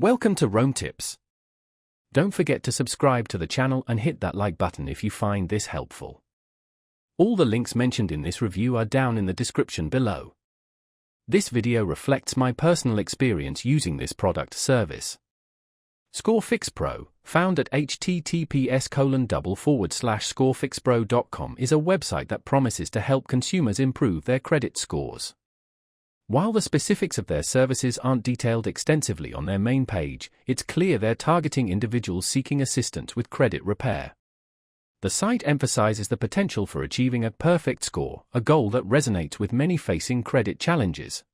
Welcome to Rome Tips. Don't forget to subscribe to the channel and hit that like button if you find this helpful. All the links mentioned in this review are down in the description below. This video reflects my personal experience using this product service. ScoreFixPro, found at https://scorefixpro.com, is a website that promises to help consumers improve their credit scores. While the specifics of their services aren't detailed extensively on their main page, it's clear they're targeting individuals seeking assistance with credit repair. The site emphasizes the potential for achieving a perfect score, a goal that resonates with many facing credit challenges.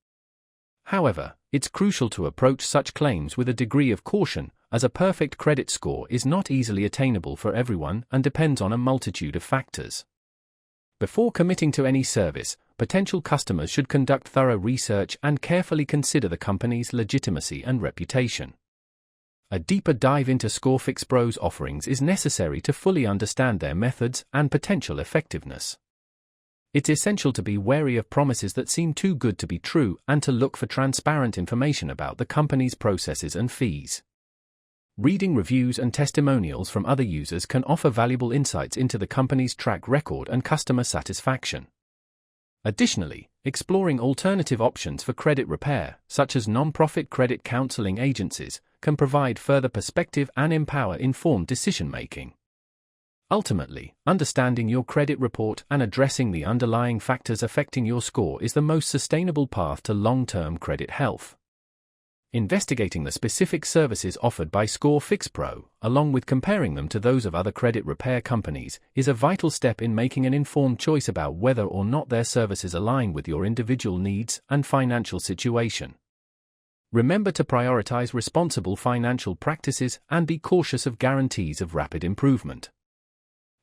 However, it's crucial to approach such claims with a degree of caution, as a perfect credit score is not easily attainable for everyone and depends on a multitude of factors. Before committing to any service, potential customers should conduct thorough research and carefully consider the company's legitimacy and reputation. A deeper dive into ScoreFixPro's offerings is necessary to fully understand their methods and potential effectiveness. It's essential to be wary of promises that seem too good to be true and to look for transparent information about the company's processes and fees. Reading reviews and testimonials from other users can offer valuable insights into the company's track record and customer satisfaction. Additionally, exploring alternative options for credit repair, such as non-profit credit counseling agencies, can provide further perspective and empower informed decision-making. Ultimately, understanding your credit report and addressing the underlying factors affecting your score is the most sustainable path to long-term credit health. Investigating the specific services offered by ScoreFixPro, along with comparing them to those of other credit repair companies, is a vital step in making an informed choice about whether or not their services align with your individual needs and financial situation. Remember to prioritize responsible financial practices and be cautious of guarantees of rapid improvement.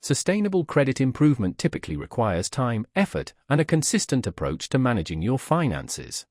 Sustainable credit improvement typically requires time, effort, and a consistent approach to managing your finances.